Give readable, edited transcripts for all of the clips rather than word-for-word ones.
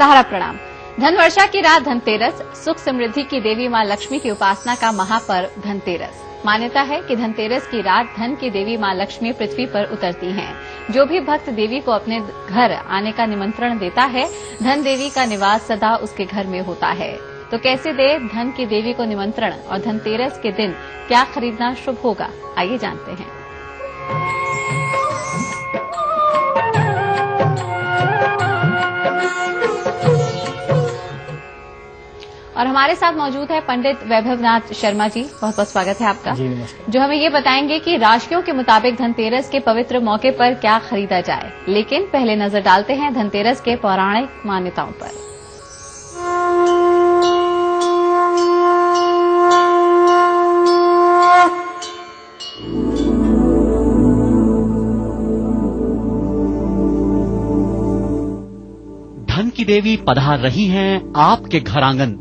सहारा प्रणाम। धन वर्षा की रात धनतेरस, सुख समृद्धि की देवी मां लक्ष्मी की उपासना का महापर्व धनतेरस। मान्यता है कि धनतेरस की रात धन की देवी मां लक्ष्मी पृथ्वी पर उतरती हैं। जो भी भक्त देवी को अपने घर आने का निमंत्रण देता है, धन देवी का निवास सदा उसके घर में होता है। तो कैसे दे धन की देवी को निमंत्रण और धनतेरस के दिन क्या खरीदना शुभ होगा, आइए जानते हैं। और हमारे साथ मौजूद है पंडित वैभवनाथ शर्मा जी। बहुत बहुत स्वागत है आपका जी, नमस्कार। जो हमें ये बताएंगे कि राशियों के मुताबिक धनतेरस के पवित्र मौके पर क्या खरीदा जाए। लेकिन पहले नजर डालते हैं धनतेरस के पौराणिक मान्यताओं पर। धन की देवी पधार रही हैं आपके घर आंगन,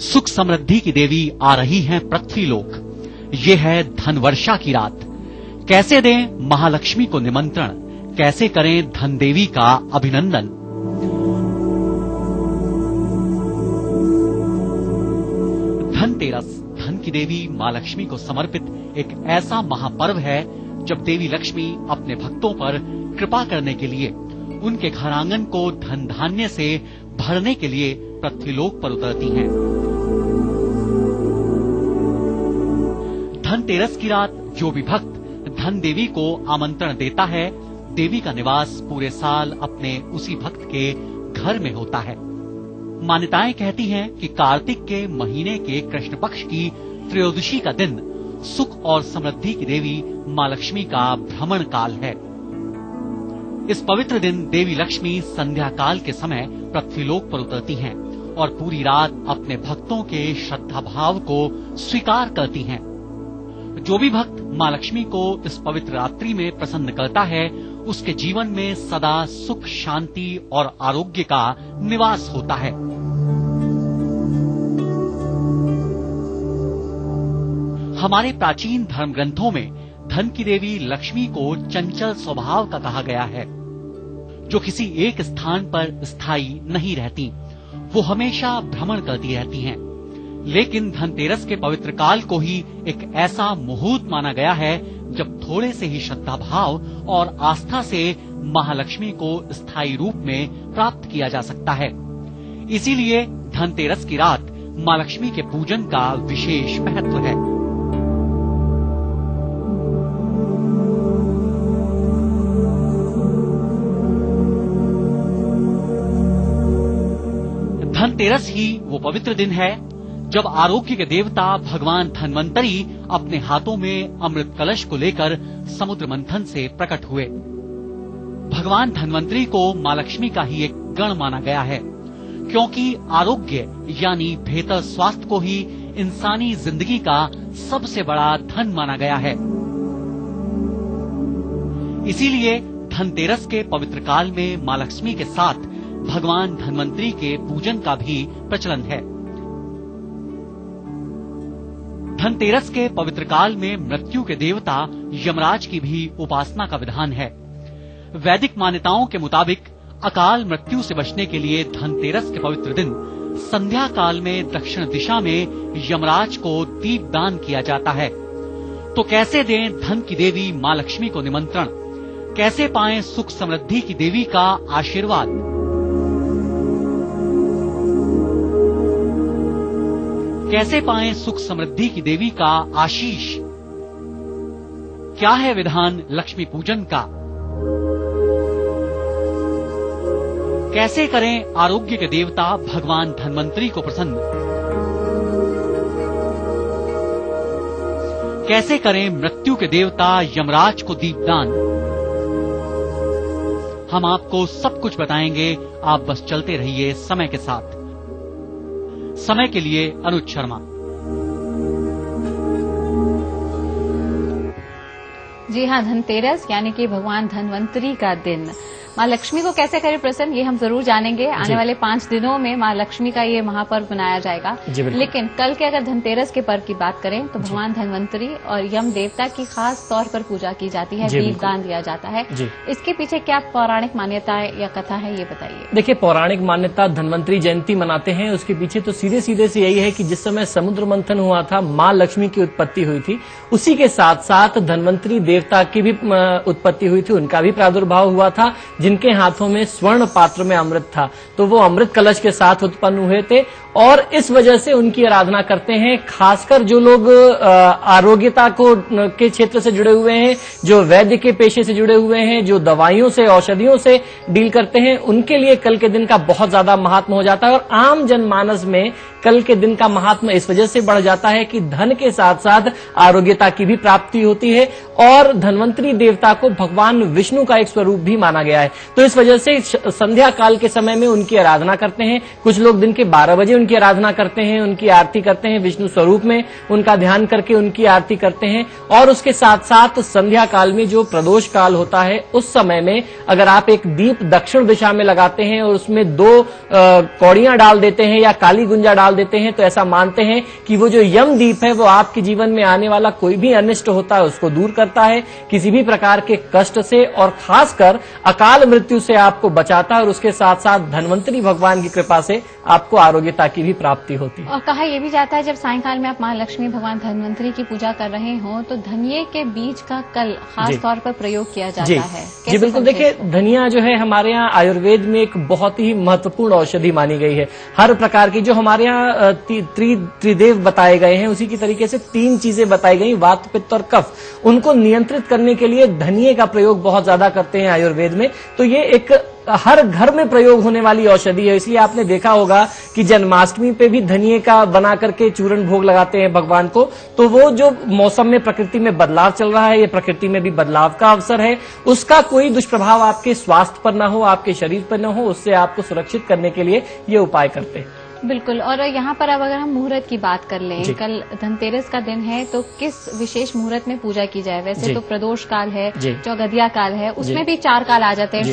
सुख समृद्धि की देवी आ रही हैं पृथ्वी लोक। ये है धन वर्षा की रात। कैसे दें महालक्ष्मी को निमंत्रण, कैसे करें धन देवी का अभिनंदन। धनतेरस धन की देवी मां लक्ष्मी को समर्पित एक ऐसा महापर्व है जब देवी लक्ष्मी अपने भक्तों पर कृपा करने के लिए उनके घर आंगन को धन धान्य से भरने के लिए पृथ्वीलोक पर उतरती हैं। धनतेरस की रात जो भी भक्त धन देवी को आमंत्रण देता है, देवी का निवास पूरे साल अपने उसी भक्त के घर में होता है। मान्यताएं कहती हैं कि कार्तिक के महीने के कृष्ण पक्ष की त्रयोदशी का दिन सुख और समृद्धि की देवी मां लक्ष्मी का भ्रमण काल है। इस पवित्र दिन देवी लक्ष्मी संध्या काल के समय पृथ्वीलोक पर उतरती हैं और पूरी रात अपने भक्तों के श्रद्धा भाव को स्वीकार करती हैं। जो भी भक्त मां लक्ष्मी को इस पवित्र रात्रि में प्रसन्न करता है, उसके जीवन में सदा सुख, शांति और आरोग्य का निवास होता है। हमारे प्राचीन धर्म ग्रंथों में धन की देवी लक्ष्मी को चंचल स्वभाव का कहा गया है, जो किसी एक स्थान पर स्थायी नहीं रहती। वो हमेशा भ्रमण करती रहती हैं। लेकिन धनतेरस के पवित्र काल को ही एक ऐसा मुहूर्त माना गया है जब थोड़े से ही श्रद्धा भाव और आस्था से महालक्ष्मी को स्थायी रूप में प्राप्त किया जा सकता है। इसीलिए धनतेरस की रात मां लक्ष्मी के पूजन का विशेष महत्व है। धनतेरस ही वो पवित्र दिन है जब आरोग्य के देवता भगवान धन्वंतरी अपने हाथों में अमृत कलश को लेकर समुद्र मंथन से प्रकट हुए। भगवान धन्वंतरी को मां लक्ष्मी का ही एक गण माना गया है, क्योंकि आरोग्य यानी बेहतर स्वास्थ्य को ही इंसानी जिंदगी का सबसे बड़ा धन माना गया है। इसीलिए धनतेरस के पवित्र काल में मां लक्ष्मी के साथ भगवान धन्वंतरी के पूजन का भी प्रचलन है। धनतेरस के पवित्र काल में मृत्यु के देवता यमराज की भी उपासना का विधान है। वैदिक मान्यताओं के मुताबिक अकाल मृत्यु से बचने के लिए धनतेरस के पवित्र दिन संध्या काल में दक्षिण दिशा में यमराज को दीपदान किया जाता है। तो कैसे दें धन की देवी मां लक्ष्मी को निमंत्रण, कैसे पाएं सुख समृद्धि की देवी का आशीर्वाद। कैसे पाएं सुख समृद्धि की देवी का आशीष। क्या है विधान लक्ष्मी पूजन का। कैसे करें आरोग्य के देवता भगवान धन्वंतरी को प्रसन्न। कैसे करें मृत्यु के देवता यमराज को दीपदान। हम आपको सब कुछ बताएंगे, आप बस चलते रहिए समय के साथ। समय के लिए अनुज शर्मा। जी हाँ, धनतेरस यानी कि भगवान धन्वंतरी का दिन। माँ लक्ष्मी को कैसे करें प्रसन्न, ये हम जरूर जानेंगे। आने वाले 5 दिनों में माँ लक्ष्मी का ये महापर्व मनाया जाएगा। लेकिन कल के अगर धनतेरस के पर्व की बात करें तो भगवान धन्वंतरी और यम देवता की खास तौर पर पूजा की जाती है, दीपदान दिया जाता है। इसके पीछे क्या पौराणिक मान्यता या कथा है, ये बताइए। देखिए, पौराणिक मान्यता धन्वंतरी जयंती मनाते हैं, उसके पीछे तो सीधे सीधे से यही है कि जिस समय समुद्र मंथन हुआ था, माँ लक्ष्मी की उत्पत्ति हुई थी, उसी के साथ साथ धन्वंतरी देवता की भी उत्पत्ति हुई थी, उनका भी प्रादुर्भाव हुआ था, जिनके हाथों में स्वर्ण पात्र में अमृत था। तो वो अमृत कलश के साथ उत्पन्न हुए थे और इस वजह से उनकी आराधना करते हैं। खासकर जो लोग आरोग्यता के क्षेत्र से जुड़े हुए हैं, जो वैद्य के पेशे से जुड़े हुए हैं, जो दवाइयों से औषधियों से डील करते हैं, उनके लिए कल के दिन का बहुत ज्यादा महात्म हो जाता है। और आम जनमानस में कल के दिन का महात्म इस वजह से बढ़ जाता है कि धन के साथ साथ आरोग्यता की भी प्राप्ति होती है और धन्वंतरी देवता को भगवान विष्णु का एक स्वरूप भी माना गया है। तो इस वजह से संध्या काल के समय में उनकी आराधना करते हैं। कुछ लोग दिन के 12 बजे उनकी आराधना करते हैं, उनकी आरती करते हैं, विष्णु स्वरूप में उनका ध्यान करके उनकी आरती करते हैं। और उसके साथ साथ संध्या काल में जो प्रदोष काल होता है, उस समय में अगर आप एक दीप दक्षिण दिशा में लगाते हैं और उसमें 2 कौड़ियां डाल देते हैं या काली गुंजा डाल देते हैं, तो ऐसा मानते हैं कि वो जो यम दीप है वो आपके जीवन में आने वाला कोई भी अनिष्ट होता है उसको दूर करता है, किसी भी प्रकार के कष्ट से और खासकर अकाल मृत्यु से आपको बचाता है। और उसके साथ साथ धन्वंतरी भगवान की कृपा से आपको आरोग्यता की भी प्राप्ति होती है। और कहा यह भी जाता है जब सायंकाल में आप माँ लक्ष्मी भगवान धन्वंतरी की पूजा कर रहे हो तो धनिये के बीज का कल खास तौर पर प्रयोग किया जाता है। जी बिल्कुल। देखिए, धनिया जो है हमारे यहाँ आयुर्वेद में एक बहुत ही महत्वपूर्ण औषधि मानी गई है। हर प्रकार की जो हमारे यहाँ त्रिदेव बताए गए हैं, उसी की तरीके से 3 चीजें बताई गई, वात पित्त और कफ, उनको नियंत्रित करने के लिए धनिये का प्रयोग बहुत ज्यादा करते हैं आयुर्वेद में। तो ये एक हर घर में प्रयोग होने वाली औषधि है। इसलिए आपने देखा होगा कि जन्माष्टमी पे भी धनिये का बना करके चूर्ण भोग लगाते हैं भगवान को। तो वो जो मौसम में प्रकृति में बदलाव चल रहा है, ये प्रकृति में भी बदलाव का अवसर है, उसका कोई दुष्प्रभाव आपके स्वास्थ्य पर न हो, आपके शरीर पर न हो, उससे आपको सुरक्षित करने के लिए ये उपाय करते हैं। बिल्कुल। और यहाँ पर अब अगर हम मुहूर्त की बात कर लें, कल धनतेरस का दिन है, तो किस विशेष मुहूर्त में पूजा की जाए? वैसे तो प्रदोष काल है, चौगदिया काल है, उसमें भी 4 काल आ जाते हैं,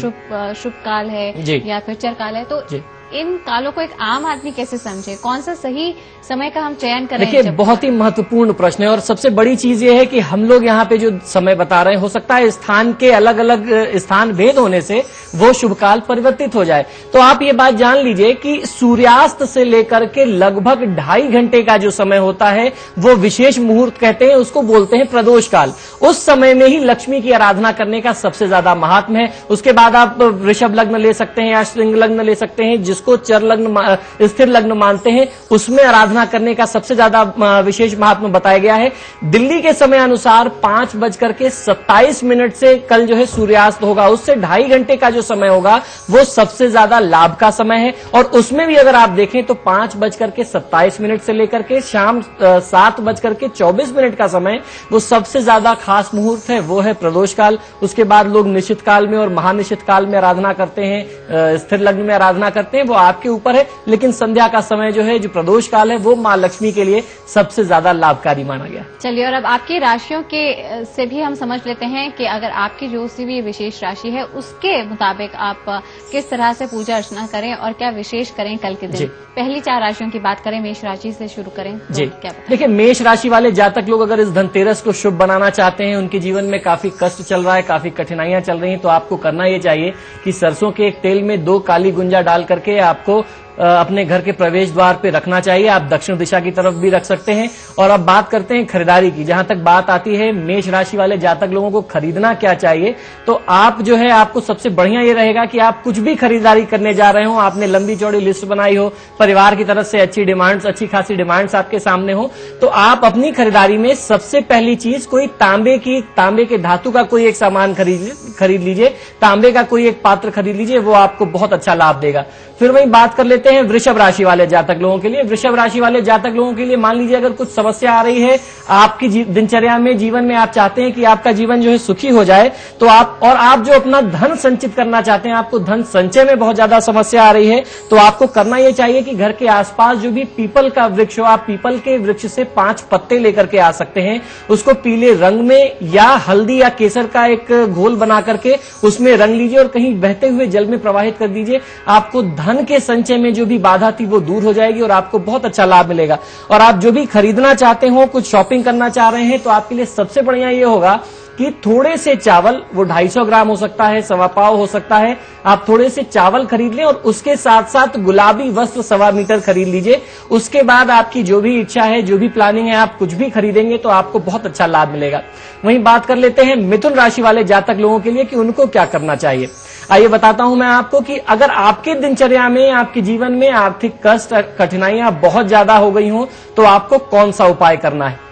शुभ काल है या फिर चर काल है। तो इन कालों को एक आम आदमी कैसे समझे, कौन सा सही समय का हम चयन करें? देखिए, बहुत ही महत्वपूर्ण प्रश्न है और सबसे बड़ी चीज ये है कि हम लोग यहाँ पे जो समय बता रहे हैं, हो सकता है स्थान के अलग अलग स्थान भेद होने से वो शुभ काल परिवर्तित हो जाए। तो आप ये बात जान लीजिए कि सूर्यास्त से लेकर के लगभग 2.5 घंटे का जो समय होता है वो विशेष मुहूर्त कहते हैं, उसको बोलते हैं प्रदोष काल। उस समय में ही लक्ष्मी की आराधना करने का सबसे ज्यादा महात्म है। उसके बाद आप वृषभ लग्न ले सकते हैं या सिंह लग्न ले सकते हैं, जिसको चर लग्न स्थिर लग्न मानते हैं, उसमें आराधना करने का सबसे ज्यादा विशेष महात्मा बताया गया है। दिल्ली के समय अनुसार 5:27 से कल जो है सूर्यास्त होगा, उससे 2.5 घंटे का जो समय होगा वो सबसे ज्यादा लाभ का समय है। और उसमें भी अगर आप देखें तो 5:27 से लेकर के शाम 7:24 का समय वो सबसे ज्यादा खास मुहूर्त है, वो है प्रदोष काल। उसके बाद लोग निश्चित काल में और महानिश्चित काल में आराधना करते हैं, स्थिर लग्न में आराधना करते हैं, वो आपके ऊपर है। लेकिन संध्या का समय जो है, जो प्रदोष काल है, वो माँ लक्ष्मी के लिए सबसे ज्यादा लाभकारी माना गया। चलिए, और अब आपकी राशियों के से भी हम समझ लेते हैं कि अगर आपकी जो सी भी विशेष राशि है उसके मुताबिक आप किस तरह से पूजा अर्चना करें और क्या विशेष करें कल के दिन। पहली 4 राशियों की बात करें, मेष राशि से शुरू करें तो क्या? देखिए, मेष राशि वाले जातक लोग अगर इस धनतेरस को शुभ बनाना चाहते हैं, उनके जीवन में काफी कष्ट चल रहा है, काफी कठिनाइयां चल रही हैं, तो आपको करना ये चाहिए कि सरसों के एक तेल में 2 काली गुंजा डाल करके आपको अपने घर के प्रवेश द्वार पे रखना चाहिए। आप दक्षिण दिशा की तरफ भी रख सकते हैं। और अब बात करते हैं खरीदारी की। जहां तक बात आती है मेष राशि वाले जातक लोगों को खरीदना क्या चाहिए, तो आप जो है, आपको सबसे बढ़िया ये रहेगा कि आप कुछ भी खरीदारी करने जा रहे हो, आपने लंबी चौड़ी लिस्ट बनाई हो, परिवार की तरफ से अच्छी खासी डिमांड्स आपके सामने हो, तो आप अपनी खरीदारी में सबसे पहली चीज कोई तांबे के धातु का कोई एक सामान खरीद लीजिए, तांबे का कोई एक पात्र खरीद लीजिए, वो आपको बहुत अच्छा लाभ देगा। फिर वही बात कर लेते लेते हैं वृषभ राशि वाले जातक लोगों के लिए। वृषभ राशि वाले जातक लोगों के लिए मान लीजिए अगर कुछ समस्या आ रही है आपकी दिनचर्या में, जीवन में, आप चाहते हैं कि आपका जीवन जो है सुखी हो जाए, तो आप जो अपना धन संचित करना चाहते हैं, आपको धन संचय में बहुत ज्यादा समस्या आ रही है, तो आपको करना यह चाहिए कि घर के आसपास जो भी पीपल का वृक्ष हो, आप पीपल के वृक्ष से 5 पत्ते लेकर के आ सकते हैं। उसको पीले रंग में या हल्दी या केसर का एक घोल बना करके उसमें रंग लीजिए और कहीं बहते हुए जल में प्रवाहित कर दीजिए। आपको धन के संचय में जो भी बाधा थी वो दूर हो जाएगी और आपको बहुत अच्छा लाभ मिलेगा। और आप जो भी खरीदना चाहते हो, कुछ शॉपिंग करना चाह रहे हैं, तो आपके लिए सबसे बढ़िया ये होगा कि थोड़े से चावल, वो 250 ग्राम हो सकता है, 1.25 पाव हो सकता है, आप थोड़े से चावल खरीद लें और उसके साथ साथ गुलाबी वस्त्र 1.25 मीटर खरीद लीजिए। उसके बाद आपकी जो भी इच्छा है, जो भी प्लानिंग है, आप कुछ भी खरीदेंगे तो आपको बहुत अच्छा लाभ मिलेगा। वहीं बात कर लेते हैं मिथुन राशि वाले जातक लोगों के लिए कि उनको क्या करना चाहिए। आइए बताता हूं मैं आपको कि अगर आपके दिनचर्या में, आपके जीवन में आर्थिक कष्ट, कठिनाइयां बहुत ज्यादा हो गई हों, तो आपको कौन सा उपाय करना है।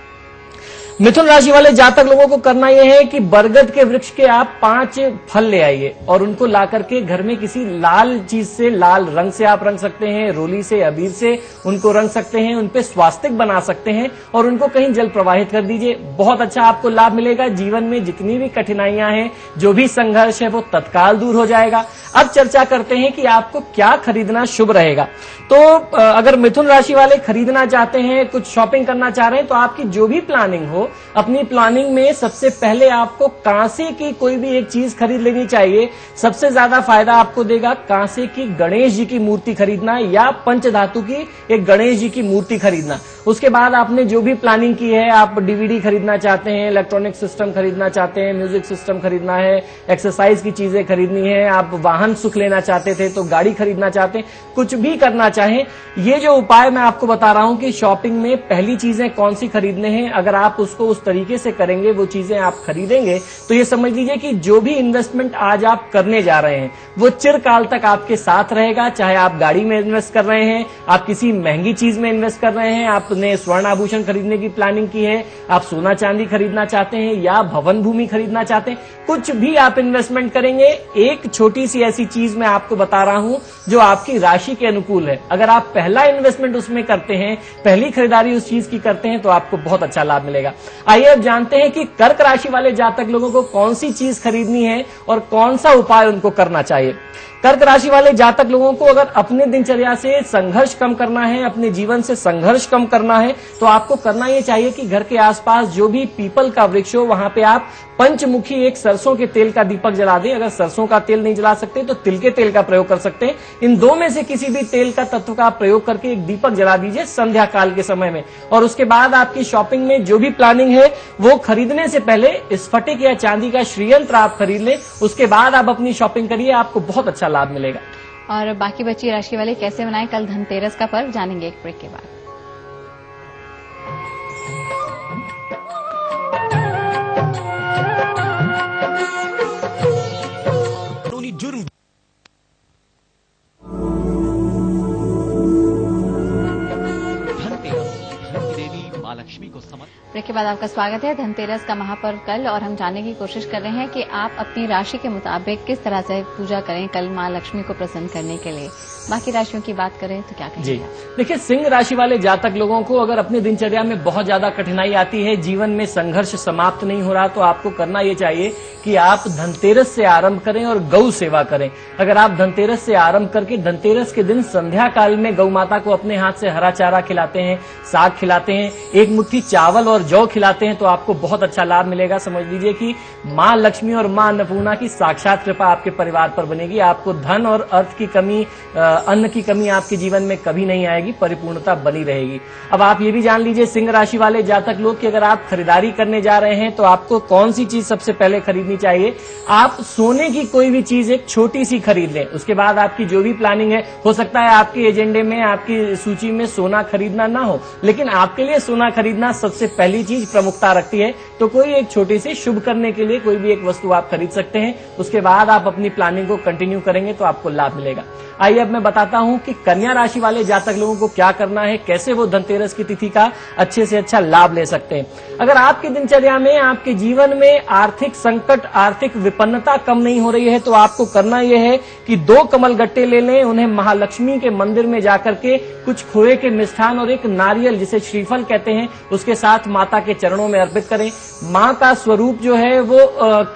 मिथुन राशि वाले जातक लोगों को करना यह है कि बरगद के वृक्ष के आप 5 फल ले आइए और उनको ला करके घर में किसी लाल चीज से, लाल रंग से आप रंग सकते हैं, रोली से, अबीर से उनको रंग सकते हैं, उनपे स्वास्तिक बना सकते हैं और उनको कहीं जल प्रवाहित कर दीजिए। बहुत अच्छा आपको लाभ मिलेगा। जीवन में जितनी भी कठिनाइयां हैं, जो भी संघर्ष है, वो तत्काल दूर हो जाएगा। अब चर्चा करते हैं कि आपको क्या खरीदना शुभ रहेगा। तो अगर मिथुन राशि वाले खरीदना चाहते हैं, कुछ शॉपिंग करना चाह रहे हैं, तो आपकी जो भी प्लानिंग हो, अपनी प्लानिंग में सबसे पहले आपको कांसे की कोई भी एक चीज खरीद लेनी चाहिए। सबसे ज्यादा फायदा आपको देगा कांसे की गणेश जी की मूर्ति खरीदना या पंचधातु की एक गणेश जी की मूर्ति खरीदना। उसके बाद आपने जो भी प्लानिंग की है, आप डीवीडी खरीदना चाहते हैं, इलेक्ट्रॉनिक सिस्टम खरीदना चाहते हैं, म्यूजिक सिस्टम खरीदना है, एक्सरसाइज की चीजें खरीदनी है, आप वाहन सुख लेना चाहते थे तो गाड़ी खरीदना चाहते हैं, कुछ भी करना चाहें, ये जो उपाय मैं आपको बता रहा हूं कि शॉपिंग में पहली चीजें कौन सी खरीदने हैं, अगर आप उसको उस तरीके से करेंगे, वो चीजें आप खरीदेंगे, तो ये समझ लीजिए कि जो भी इन्वेस्टमेंट आज आप करने जा रहे हैं वो चिरकाल तक आपके साथ रहेगा। चाहे आप गाड़ी में इन्वेस्ट कर रहे हैं, आप किसी महंगी चीज में इन्वेस्ट कर रहे हैं, आपने स्वर्ण आभूषण खरीदने की प्लानिंग की है, आप सोना चांदी खरीदना चाहते हैं या भवन भूमि खरीदना चाहते हैं, कुछ भी आप इन्वेस्टमेंट करेंगे, एक छोटी सी ऐसी चीज मैं आपको बता रहा हूं जो आपकी राशि के अनुकूल है। अगर आप पहला इन्वेस्टमेंट उसमें करते हैं, पहली खरीदारी उस चीज की करते हैं, तो आपको बहुत अच्छा लाभ मिलेगा। आइए अब जानते हैं कि कर्क राशि वाले जातक लोगों को कौन सी चीज खरीदनी है और कौन सा उपाय उनको करना चाहिए। कर्क राशि वाले जातक लोगों को अगर अपने दिनचर्या से संघर्ष कम करना है, अपने जीवन से संघर्ष कम करना है, तो आपको करना यह चाहिए कि घर के आसपास जो भी पीपल का वृक्ष हो, वहां पे आप पंचमुखी एक सरसों के तेल का दीपक जला दें। अगर सरसों का तेल नहीं जला सकते तो तिल के तेल का प्रयोग कर सकते हैं। इन दो में से किसी भी तेल का तत्व का प्रयोग करके एक दीपक जला दीजिए संध्या काल के समय में। और उसके बाद आपकी शॉपिंग में जो भी प्लानिंग है वो खरीदने से पहले स्फटिक या चांदी का श्रीयंत्र आप खरीद लें। उसके बाद आप अपनी शॉपिंग करिए, आपको बहुत अच्छा लाभ मिलेगा। और बाकी बची राशि वाले कैसे मनाएं कल धनतेरस का पर्व, जानेंगे एक ब्रेक के बाद। जुर्म धनतेरस धन की देवी मां लक्ष्मी को समर्पित। ब्रेक के बाद आपका स्वागत है। धनतेरस का महापर्व कल, और हम जानने की कोशिश कर रहे हैं कि आप अपनी राशि के मुताबिक किस तरह से पूजा करें कल मां लक्ष्मी को प्रसन्न करने के लिए। बाकी राशियों की बात करें तो क्या कहेंगे? देखिए, सिंह राशि वाले जातक लोगों को अगर अपनी दिनचर्या में बहुत ज्यादा कठिनाई आती है, जीवन में संघर्ष समाप्त नहीं हो रहा, तो आपको करना ये चाहिए कि आप धनतेरस से आरंभ करें और गौ सेवा करें। अगर आप धनतेरस से आरंभ करके धनतेरस के दिन संध्या काल में गौ माता को अपने हाथ से हरा चारा खिलाते हैं, साग खिलाते हैं, एक मुट्ठी चावल और जौ खिलाते हैं, तो आपको बहुत अच्छा लाभ मिलेगा। समझ लीजिए कि मां लक्ष्मी और मां अन्नपूर्णा की साक्षात कृपा आपके परिवार पर बनेगी। आपको धन और अर्थ की कमी, अन्न की कमी आपके जीवन में कभी नहीं आएगी, परिपूर्णता बनी रहेगी। अब आप ये भी जान लीजिए सिंह राशि वाले जातक लोग कि अगर आप खरीदारी करने जा रहे हैं तो आपको कौन सी चीज सबसे पहले खरीदनी चाहिए। आप सोने की कोई भी चीज एक छोटी सी खरीद लें। उसके बाद आपकी जो भी प्लानिंग है, हो सकता है आपके एजेंडे में, आपकी सूची में सोना खरीदना ना हो, लेकिन आपके लिए सोना खरीदना सबसे पहली चीज प्रमुखता रखती है, तो कोई एक छोटी सी शुभ करने के लिए कोई भी एक वस्तु आप खरीद सकते हैं। उसके बाद आप अपनी प्लानिंग को कंटिन्यू करेंगे तो आपको लाभ मिलेगा। आइए अब मैं बताता हूं कि कन्या राशि वाले जातक लोगों को क्या करना है, कैसे वो धनतेरस की तिथि का अच्छे से अच्छा लाभ ले सकते हैं। अगर आपकी दिनचर्या में, आपके जीवन में आर्थिक संकट, आर्थिक विपन्नता कम नहीं हो रही है तो आपको करना यह है कि 2 कमल गट्टे ले लें, उन्हें महालक्ष्मी के मंदिर में जाकर के कुछ खोए के मिष्ठान और एक नारियल जिसे श्रीफल कहते हैं उसके साथ माता के चरणों में अर्पित करें। मां का स्वरूप जो है वो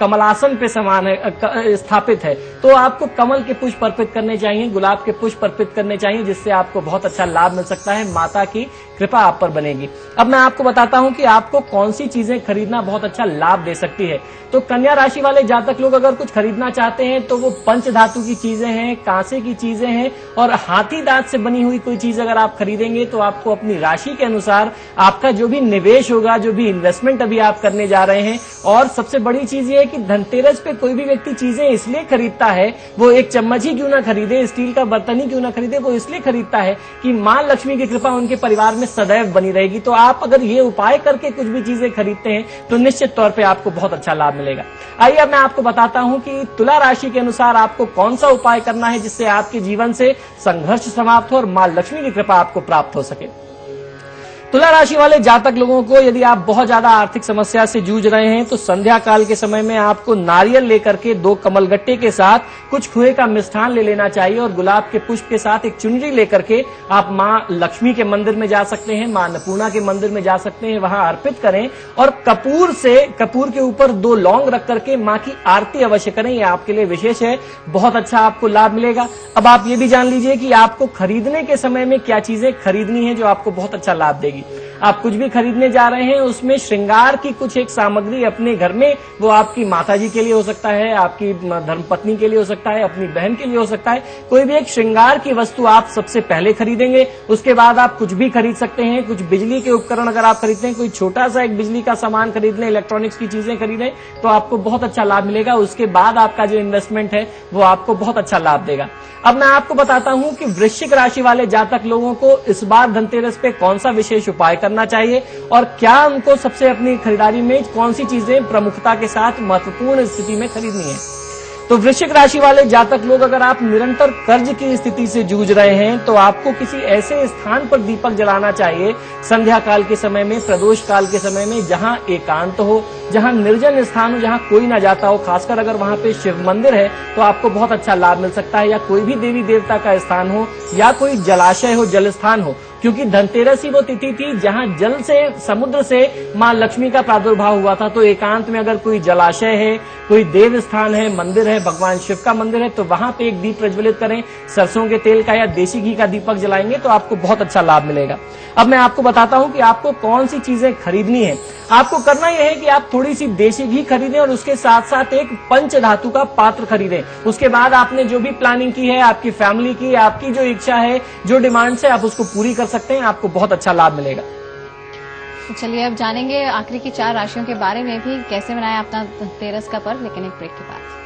कमलासन पे समान है, स्थापित है, तो आपको कमल के पुष्प अर्पित करने चाहिए, गुलाब के पुष्प अर्पित करने चाहिए, जिससे आपको बहुत अच्छा लाभ मिल सकता है। माता की कृपा आप पर बनेगी। अब मैं आपको बताता हूं कि आपको कौन सी चीजें खरीदना बहुत अच्छा लाभ दे सकती है। तो कन्या राशि वाले जातक लोग अगर कुछ खरीदना चाहते हैं तो वो पंच धातु की चीजें हैं, कांसे की चीजें हैं और हाथी दांत से बनी हुई कोई चीज अगर आप खरीदेंगे तो आपको अपनी राशि के अनुसार आपका जो भी निवेश होगा, जो भी इन्वेस्टमेंट अभी आप करने जा रहे हैं। और सबसे बड़ी चीज ये है कि धनतेरस पे कोई भी व्यक्ति चीजें इसलिए खरीदता है, वो एक चम्मच ही क्यों ना खरीदे, स्टील का बर्तन ही क्यों ना खरीदे, वो इसलिए खरीदता है कि मां लक्ष्मी की कृपा उनके परिवार में सदैव बनी रहेगी। तो आप अगर ये उपाय करके कुछ भी चीजें खरीदते हैं तो निश्चित तौर पे आपको बहुत अच्छा लाभ मिलेगा। आइए अब मैं आपको बताता हूं कि तुला राशि के अनुसार आपको कौन सा उपाय करना है जिससे आपके जीवन से संघर्ष समाप्त हो और मां लक्ष्मी की कृपा आपको प्राप्त हो सके। तुला राशि वाले जातक लोगों को यदि आप बहुत ज्यादा आर्थिक समस्या से जूझ रहे हैं तो संध्या काल के समय में आपको नारियल लेकर के 2 कमलगट्टे के साथ कुछ खोए का मिष्ठान ले लेना चाहिए और गुलाब के पुष्प के साथ एक चुनरी लेकर के आप मां लक्ष्मी के मंदिर में जा सकते हैं, मां अन्नपूर्णा के मंदिर में जा सकते हैं, वहां अर्पित करें और कपूर के ऊपर 2 लौंग रख करके मां की आरती अवश्य करें। यह आपके लिए विशेष है, बहुत अच्छा आपको लाभ मिलेगा। अब आप ये भी जान लीजिए कि आपको खरीदने के समय में क्या चीजें खरीदनी है जो आपको बहुत अच्छा लाभ देगी। आप कुछ भी खरीदने जा रहे हैं उसमें श्रृंगार की कुछ एक सामग्री अपने घर में, वो आपकी माताजी के लिए हो सकता है, आपकी धर्मपत्नी के लिए हो सकता है, अपनी बहन के लिए हो सकता है, कोई भी एक श्रृंगार की वस्तु आप सबसे पहले खरीदेंगे। उसके बाद आप कुछ भी खरीद सकते हैं, कुछ बिजली के उपकरण अगर आप खरीदते हैं, कोई छोटा सा एक बिजली का सामान खरीद लें, इलेक्ट्रॉनिक्स की चीजें खरीदें तो आपको बहुत अच्छा लाभ मिलेगा। उसके बाद आपका जो इन्वेस्टमेंट है वो आपको बहुत अच्छा लाभ देगा। अब मैं आपको बताता हूं कि वृश्चिक राशि वाले जातक लोगों को इस बार धनतेरस पे कौन सा विशेष उपाय करना चाहिए और क्या उनको सबसे अपनी खरीदारी में कौन सी चीजें प्रमुखता के साथ महत्वपूर्ण स्थिति में खरीदनी है। तो वृश्चिक राशि वाले जातक लोग अगर आप निरंतर कर्ज की स्थिति से जूझ रहे हैं तो आपको किसी ऐसे स्थान पर दीपक जलाना चाहिए संध्या काल के समय में, प्रदोष काल के समय में, जहां एकांत हो, जहां निर्जन स्थान हो, जहां कोई ना जाता हो। खासकर अगर वहां पे शिव मंदिर है तो आपको बहुत अच्छा लाभ मिल सकता है, या कोई भी देवी देवता का स्थान हो या कोई जलाशय हो, जल स्थान हो, क्योंकि धनतेरस ही वो तिथि थी जहां जल से, समुद्र से मां लक्ष्मी का प्रादुर्भाव हुआ था। तो एकांत में अगर कोई जलाशय है, कोई देव स्थान है, मंदिर है, भगवान शिव का मंदिर है, तो वहां पे एक दीप प्रज्वलित करें, सरसों के तेल का या देसी घी का दीपक जलाएंगे तो आपको बहुत अच्छा लाभ मिलेगा। अब मैं आपको बताता हूं कि आपको कौन सी चीजें खरीदनी है। आपको करना यह है कि आप थोड़ी सी देसी घी खरीदें और उसके साथ साथ एक पंच धातु का पात्र खरीदें। उसके बाद आपने जो भी प्लानिंग की है, आपकी फैमिली की, आपकी जो इच्छा है, जो डिमांड्स है, आप उसको पूरी कर सकते हैं, आपको बहुत अच्छा लाभ मिलेगा। तो चलिए अब जानेंगे आखिरी की 4 राशियों के बारे में भी, कैसे मनाएं अपना धनतेरस का पर्व, लेकिन एक ब्रेक के बाद।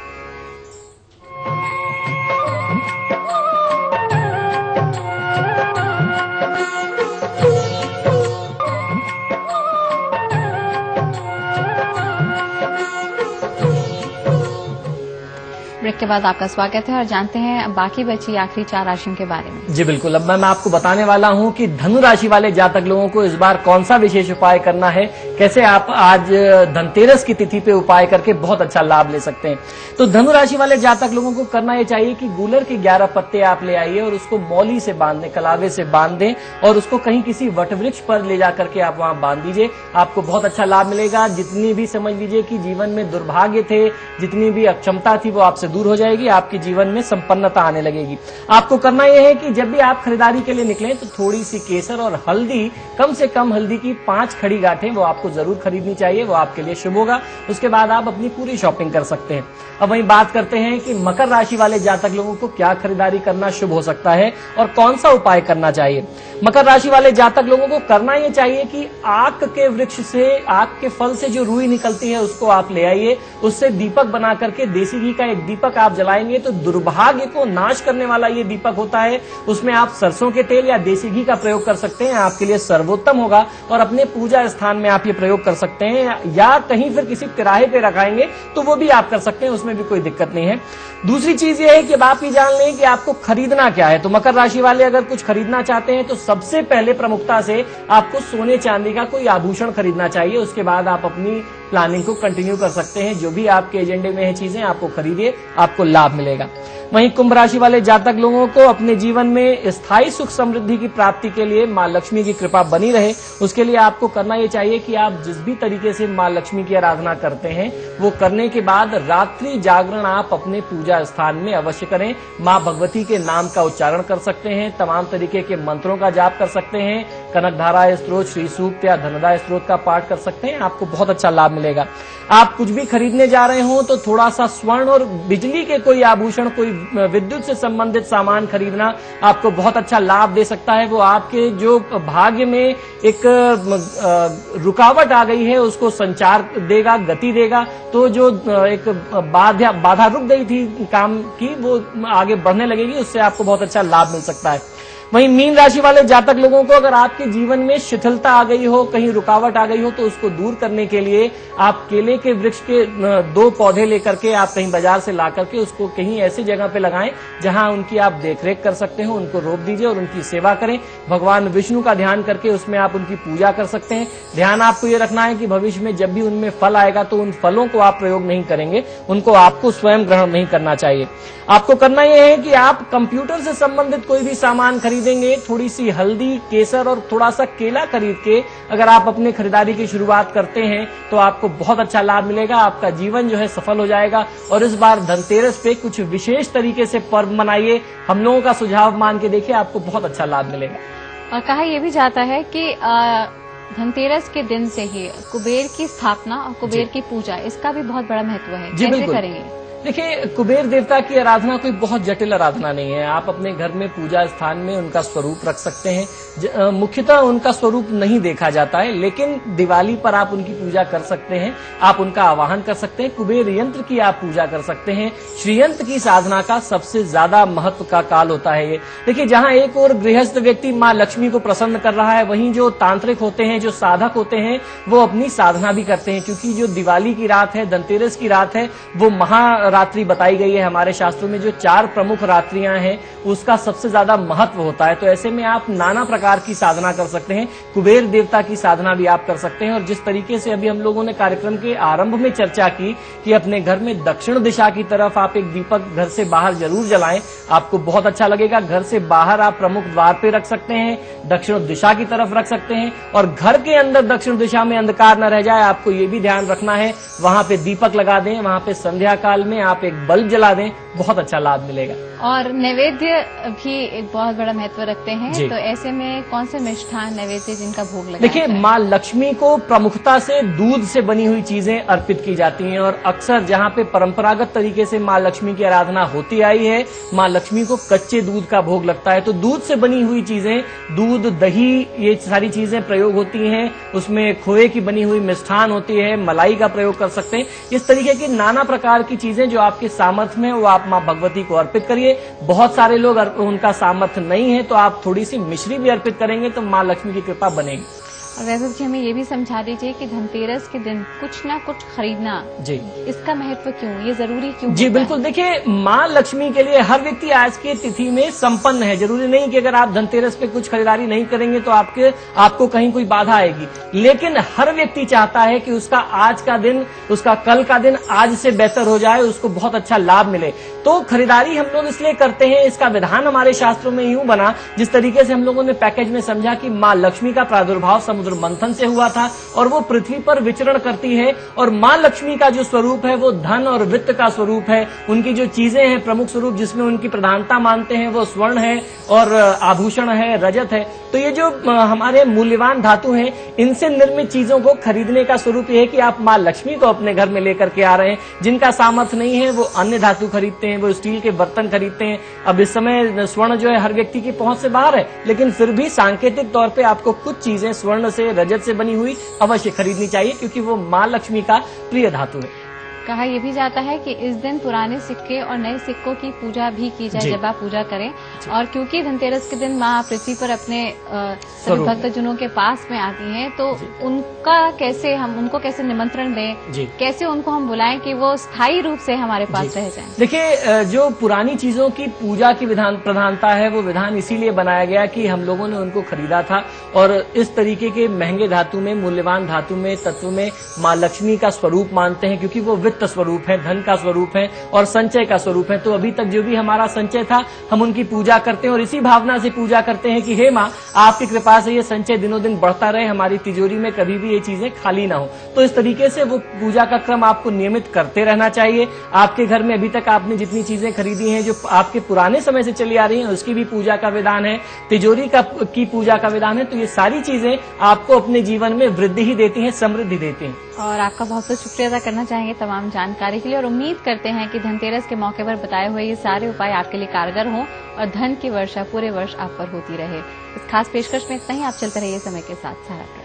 ब्रेक के बाद आपका स्वागत है और जानते हैं बाकी बची आखिरी 4 राशियों के बारे में। जी बिल्कुल, अब मैं आपको बताने वाला हूं कि धनु राशि वाले जातक लोगों को इस बार कौन सा विशेष उपाय करना है, कैसे आप आज धनतेरस की तिथि पे उपाय करके बहुत अच्छा लाभ ले सकते हैं। तो धनु राशि वाले जातक लोगों को करना यह चाहिए कि गूलर के 11 पत्ते आप ले आइए और उसको मौली से बांध दें, कलावे से बांध दें और उसको कहीं किसी वटवृक्ष पर ले जाकर के आप वहां बांध दीजिए, आपको बहुत अच्छा लाभ मिलेगा। जितनी भी समझ लीजिए कि जीवन में दुर्भाग्य थे, जितनी भी अक्षमता थी, वो आपसे दूर हो जाएगी, आपके जीवन में संपन्नता आने लगेगी। आपको करना यह है कि जब भी आप खरीदारी के लिए निकलें तो थोड़ी सी केसर और हल्दी, कम से कम हल्दी की 5 खड़ी गांठें वो आपको जरूर खरीदनी चाहिए, वो आपके लिए शुभ होगा। उसके बाद आप अपनी पूरी शॉपिंग कर सकते हैं। अब वहीं बात करते हैं कि मकर राशि वाले जातक लोगों को क्या खरीदारी करना शुभ हो सकता है और कौन सा उपाय करना चाहिए। मकर राशि वाले जातक लोगों को करना यह चाहिए कि आक के वृक्ष से, आक के फल से जो रुई निकलती है उसको आप ले आइए, उससे दीपक बना करके, देसी घी का एक दीपक आप जलाएंगे तो दुर्भाग्य को नाश करने वाला ये दीपक होता है। उसमें आप सरसों के तेल या देसी घी का प्रयोग कर सकते हैं, आपके लिए सर्वोत्तम होगा। और अपने पूजा स्थान में आप ये प्रयोग कर सकते हैं, या कहीं फिर किसी तिराहे पे रखाएंगे तो वो भी आप कर सकते हैं, उसमें भी कोई दिक्कत नहीं है। दूसरी चीज ये है कि अब आप ये जान लें कि आपको खरीदना क्या है। तो मकर राशि वाले अगर कुछ खरीदना चाहते हैं तो सबसे पहले प्रमुखता से आपको सोने चांदी का कोई आभूषण खरीदना चाहिए। उसके बाद आप अपनी प्लानिंग को कंटिन्यू कर सकते हैं। जो भी आपके एजेंडे में है चीजें आपको खरीदिए, आपको लाभ मिलेगा। वहीं कुंभ राशि वाले जातक लोगों को अपने जीवन में स्थायी सुख समृद्धि की प्राप्ति के लिए मां लक्ष्मी की कृपा बनी रहे, उसके लिए आपको करना ये चाहिए कि आप जिस भी तरीके से मां लक्ष्मी की आराधना करते हैं वो करने के बाद रात्रि जागरण आप अपने पूजा स्थान में अवश्य करें। मां भगवती के नाम का उच्चारण कर सकते हैं, तमाम तरीके के मंत्रों का जाप कर सकते हैं, कनकधारा स्त्रोत, श्री सूक्त या धनदा स्त्रोत का पाठ कर सकते हैं, आपको बहुत अच्छा लाभ मिलेगा। आप कुछ भी खरीदने जा रहे हो तो थोड़ा सा स्वर्ण और बिजली के कोई आभूषण, कोई विद्युत से संबंधित सामान खरीदना आपको बहुत अच्छा लाभ दे सकता है। वो आपके जो भाग्य में एक रुकावट आ गई है उसको संचार देगा, गति देगा। तो जो एक बाधा रुक गई थी काम की वो आगे बढ़ने लगेगी, उससे आपको बहुत अच्छा लाभ मिल सकता है। वहीं मीन राशि वाले जातक लोगों को अगर आपके जीवन में शिथिलता आ गई हो, कहीं रुकावट आ गई हो, तो उसको दूर करने के लिए आप केले के वृक्ष के 2 पौधे लेकर के आप कहीं बाजार से ला करके उसको कहीं ऐसी जगह पे लगाएं जहां उनकी आप देखरेख कर सकते हो, उनको रोप दीजिए और उनकी सेवा करें। भगवान विष्णु का ध्यान करके उसमें आप उनकी पूजा कर सकते हैं। ध्यान आपको ये रखना है कि भविष्य में जब भी उनमें फल आएगा तो उन फलों को आप प्रयोग नहीं करेंगे, उनको आपको स्वयं ग्रहण नहीं करना चाहिए। आपको करना यह है कि आप कंप्यूटर से संबंधित कोई भी सामान खरीदेंगे, थोड़ी सी हल्दी, केसर और थोड़ा सा केला खरीद के अगर आप अपने खरीदारी की शुरुआत करते हैं तो आपको बहुत अच्छा लाभ मिलेगा। आपका जीवन जो है सफल हो जाएगा। और इस बार धनतेरस पे कुछ विशेष तरीके से पर्व मनाइए, हम लोगों का सुझाव मान के देखिए, आपको बहुत अच्छा लाभ मिलेगा। और कहा यह भी जाता है कि धनतेरस के दिन से ही कुबेर की स्थापना और कुबेर की पूजा, इसका भी बहुत बड़ा महत्व है। जी, कैसे करेंगे? देखिए, कुबेर देवता की आराधना कोई बहुत जटिल आराधना नहीं है। आप अपने घर में पूजा स्थान में उनका स्वरूप रख सकते हैं। मुख्यतः उनका स्वरूप नहीं देखा जाता है, लेकिन दिवाली पर आप उनकी पूजा कर सकते हैं, आप उनका आवाहन कर सकते हैं। कुबेर यंत्र की आप पूजा कर सकते हैं। श्रीयंत्र की साधना का सबसे ज्यादा महत्व का काल होता है ये। देखिए, जहां एक और गृहस्थ व्यक्ति मां लक्ष्मी को प्रसन्न कर रहा है, वहीं जो तांत्रिक होते हैं, जो साधक होते हैं, वो अपनी साधना भी करते हैं। क्योंकि जो दिवाली की रात है, धनतेरस की रात है, वो रात्रि बताई गई है हमारे शास्त्रों में। जो 4 प्रमुख रात्रियां हैं उसका सबसे ज्यादा महत्व होता है। तो ऐसे में आप नाना प्रकार की साधना कर सकते हैं। कुबेर देवता की साधना भी आप कर सकते हैं। और जिस तरीके से अभी हम लोगों ने कार्यक्रम के आरंभ में चर्चा की कि अपने घर में दक्षिण दिशा की तरफ आप एक दीपक घर से बाहर जरूर जलाएं, आपको बहुत अच्छा लगेगा। घर से बाहर आप प्रमुख द्वार पे रख सकते हैं, दक्षिण दिशा की तरफ रख सकते हैं। और घर के अंदर दक्षिण दिशा में अंधकार न रह जाए, आपको ये भी ध्यान रखना है। वहां पे दीपक लगा दें, वहां पे संध्या काल में आप एक बल्ब जला दें, बहुत अच्छा लाभ मिलेगा। और नैवेद्य भी एक बहुत बड़ा महत्व रखते हैं। तो ऐसे में कौन से मिष्ठान नैवेद्य जिनका भोग लगाया देखिए, मां लक्ष्मी को प्रमुखता से दूध से बनी हुई चीजें अर्पित की जाती हैं। और अक्सर जहां पे परंपरागत तरीके से मां लक्ष्मी की आराधना होती आई है, मां लक्ष्मी को कच्चे दूध का भोग लगता है। तो दूध से बनी हुई चीजें, दूध, दही, ये सारी चीजें प्रयोग होती हैं। उसमें खोए की बनी हुई मिष्ठान होती है, मलाई का प्रयोग कर सकते हैं। इस तरीके की नाना प्रकार की चीजें जो आपके सामर्थ्य में, वो आप मां भगवती को अर्पित करिए। बहुत सारे लोग उनका सामर्थ्य नहीं है तो आप थोड़ी सी मिश्री भी अर्पित करेंगे तो मां लक्ष्मी की कृपा बनेगी। और वैभव जी, हमें ये भी समझा दीजिए कि धनतेरस के दिन कुछ ना कुछ खरीदना, जी, इसका महत्व क्यों, ये जरूरी क्यों? जी बिल्कुल, देखिए, मां लक्ष्मी के लिए हर व्यक्ति आज की तिथि में संपन्न है। जरूरी नहीं कि अगर आप धनतेरस पे कुछ खरीदारी नहीं करेंगे तो आपको कहीं कोई बाधा आएगी। लेकिन हर व्यक्ति चाहता है कि उसका आज का दिन, उसका कल का दिन आज से बेहतर हो जाए, उसको बहुत अच्छा लाभ मिले। तो खरीदारी हम लोग इसलिए करते हैं। इसका विधान हमारे शास्त्रों में यूं बना, जिस तरीके से हम लोगों ने पैकेज में समझा कि मां लक्ष्मी का प्रादुर्भाव समुद्र मंथन से हुआ था और वो पृथ्वी पर विचरण करती है। और मां लक्ष्मी का जो स्वरूप है वो धन और वित्त का स्वरूप है। उनकी जो चीजें हैं, प्रमुख स्वरूप जिसमें उनकी प्रधानता मानते हैं, वो स्वर्ण है और आभूषण है, रजत है। तो ये जो हमारे मूल्यवान धातु हैं, इनसे निर्मित चीजों को खरीदने का स्वरूप ये है कि आप मां लक्ष्मी को अपने घर में लेकर के आ रहे हैं। जिनका सामर्थ्य नहीं है वो अन्य धातु खरीदते हैं, वो स्टील के बर्तन खरीदते हैं। अब इस समय स्वर्ण जो है हर व्यक्ति की पहुंच से बाहर है, लेकिन फिर भी सांकेतिक तौर पे आपको कुछ चीजें स्वर्ण से, रजत से बनी हुई अवश्य खरीदनी चाहिए, क्योंकि वो मां लक्ष्मी का प्रिय धातु है। कहा यह भी जाता है कि इस दिन पुराने सिक्के और नए सिक्कों की पूजा भी की जाए जब आप पूजा करें। और क्योंकि धनतेरस के दिन माँ पृथ्वी पर अपने सभी भक्तजनों के पास में आती हैं, तो उनको कैसे निमंत्रण दें, कैसे उनको हम बुलाएं कि वो स्थायी रूप से हमारे पास रह जाएं। देखिए, जो पुरानी चीजों की पूजा की प्रधानता है, वो विधान इसीलिए बनाया गया कि हम लोगों ने उनको खरीदा था और इस तरीके के महंगे धातु में, मूल्यवान धातु में, तत्व में माँ लक्ष्मी का स्वरूप मानते हैं, क्योंकि वो वित्त स्वरूप है, धन का स्वरूप है और संचय का स्वरूप है। तो अभी तक जो भी हमारा संचय था, हम उनकी पूजा करते हैं और इसी भावना से पूजा करते हैं कि हे माँ, आपकी कृपा से ये संचय दिनों दिन बढ़ता रहे, हमारी तिजोरी में कभी भी ये चीजें खाली ना हो। तो इस तरीके से वो पूजा का क्रम आपको नियमित करते रहना चाहिए। आपके घर में अभी तक आपने जितनी चीजें खरीदी हैं, जो आपके पुराने समय से चली आ रही हैं, उसकी भी पूजा का विधान है, तिजोरी की पूजा का विधान है। तो ये सारी चीजें आपको अपने जीवन में वृद्धि ही देती हैं, समृद्धि देती हैं। और आपका बहुत बहुत शुक्रिया अदा करना चाहेंगे तमाम जानकारी के लिए, और उम्मीद करते हैं कि धनतेरस के मौके पर बताए हुए ये सारे उपाय आपके लिए कारगर हों और धन की वर्षा पूरे वर्ष आप पर होती रहे। इस खास पेशकश में इतना ही। आप चलते रहिए समय के साथ। सहारा।